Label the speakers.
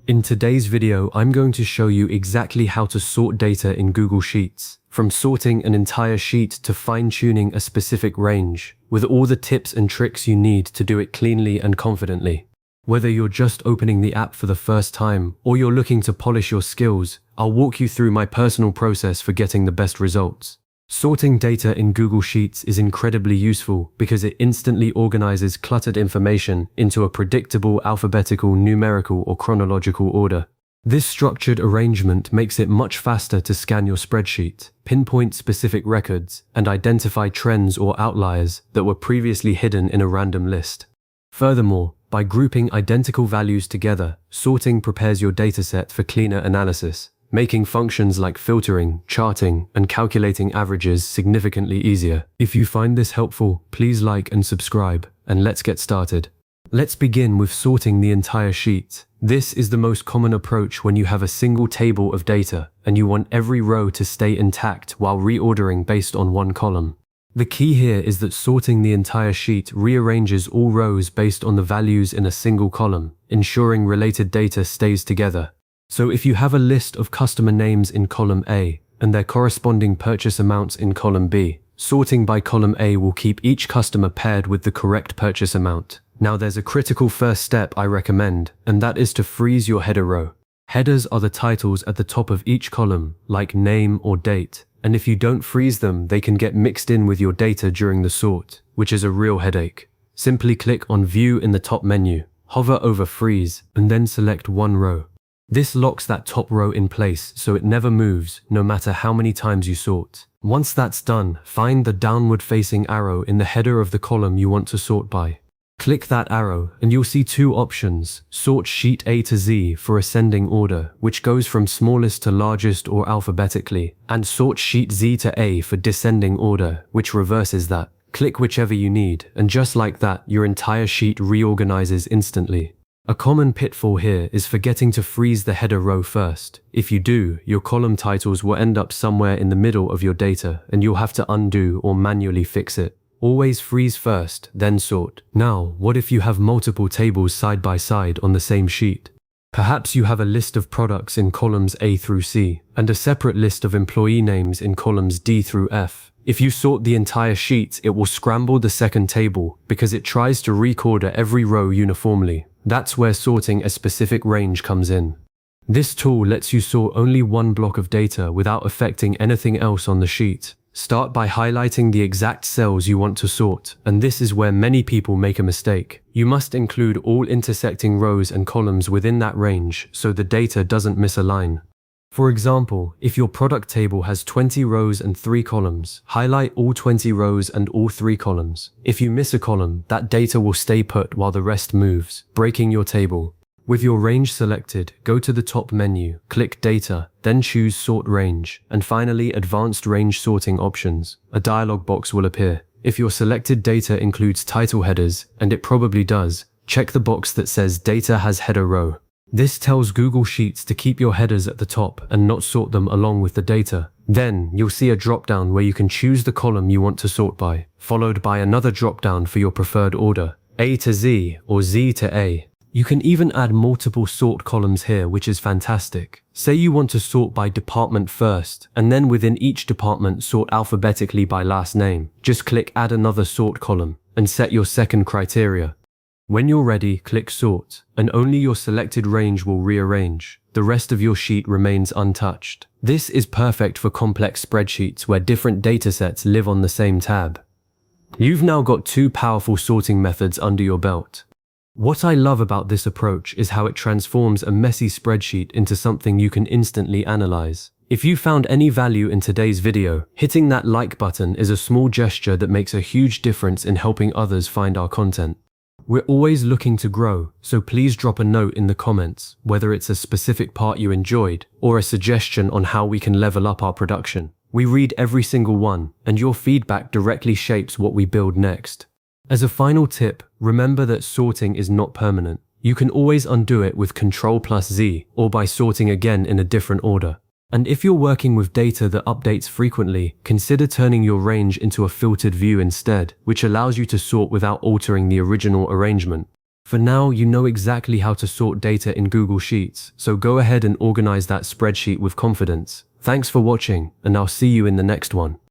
Speaker 1: In today's video, I'm going to show you exactly how to sort data in Google Sheets, from sorting an entire sheet to fine-tuning a specific range, with all the tips and tricks you need to do it cleanly and confidently. Whether you're just opening the app for the first time or you're looking to polish your skills, I'll walk you through my personal process for getting the best results. Sorting data in Google Sheets is incredibly useful because it instantly organizes cluttered information into a predictable alphabetical, numerical, or chronological order. This structured arrangement makes it much faster to scan your spreadsheet, pinpoint specific records, and identify trends or outliers that were previously hidden in a random list. Furthermore, by grouping identical values together, sorting prepares your dataset for cleaner analysis, making functions like filtering, charting, and calculating averages significantly easier. If you find this helpful, please like and subscribe, and let's get started. Let's begin with sorting the entire sheet. This is the most common approach when you have a single table of data, and you want every row to stay intact while reordering based on one column. The key here is that sorting the entire sheet rearranges all rows based on the values in a single column, ensuring related data stays together. So if you have a list of customer names in column A and their corresponding purchase amounts in column B, sorting by column A will keep each customer paired with the correct purchase amount. Now there's a critical first step I recommend, and that is to freeze your header row. Headers are the titles at the top of each column, like name or date, and if you don't freeze them, they can get mixed in with your data during the sort, which is a real headache. Simply click on View in the top menu, hover over Freeze, and then select one row. This locks that top row in place so it never moves, no matter how many times you sort. Once that's done, find the downward-facing arrow in the header of the column you want to sort by. Click that arrow and you'll see two options: Sort Sheet A to Z for ascending order, which goes from smallest to largest or alphabetically, and Sort Sheet Z to A for descending order, which reverses that. Click whichever you need, and just like that, your entire sheet reorganizes instantly. A common pitfall here is forgetting to freeze the header row first. If you do, your column titles will end up somewhere in the middle of your data, and you'll have to undo or manually fix it. Always freeze first, then sort. Now, what if you have multiple tables side by side on the same sheet? Perhaps you have a list of products in columns A through C, and a separate list of employee names in columns D through F. If you sort the entire sheet, it will scramble the second table because it tries to reorder every row uniformly. That's where sorting a specific range comes in. This tool lets you sort only one block of data without affecting anything else on the sheet. Start by highlighting the exact cells you want to sort, and this is where many people make a mistake. You must include all intersecting rows and columns within that range so the data doesn't misalign. For example, if your product table has 20 rows and 3 columns, highlight all 20 rows and all 3 columns. If you miss a column, that data will stay put while the rest moves, breaking your table. With your range selected, go to the top menu, click Data, then choose Sort Range, and finally Advanced Range Sorting Options. A dialog box will appear. If your selected data includes title headers, and it probably does, check the box that says Data has header row. This tells Google Sheets to keep your headers at the top and not sort them along with the data. Then, you'll see a drop-down where you can choose the column you want to sort by, followed by another drop-down for your preferred order, A to Z or Z to A. You can even add multiple sort columns here, which is fantastic. Say you want to sort by department first, and then within each department sort alphabetically by last name. Just click Add Another Sort column, and set your second criteria. When you're ready, click Sort, and only your selected range will rearrange. The rest of your sheet remains untouched. This is perfect for complex spreadsheets where different datasets live on the same tab. You've now got two powerful sorting methods under your belt. What I love about this approach is how it transforms a messy spreadsheet into something you can instantly analyze. If you found any value in today's video, hitting that like button is a small gesture that makes a huge difference in helping others find our content. We're always looking to grow, so please drop a note in the comments, whether it's a specific part you enjoyed or a suggestion on how we can level up our production. We read every single one, and your feedback directly shapes what we build next. As a final tip, remember that sorting is not permanent. You can always undo it with Ctrl+Z or by sorting again in a different order. And if you're working with data that updates frequently, consider turning your range into a filtered view instead, which allows you to sort without altering the original arrangement. For now, you know exactly how to sort data in Google Sheets, so go ahead and organize that spreadsheet with confidence. Thanks for watching, and I'll see you in the next one.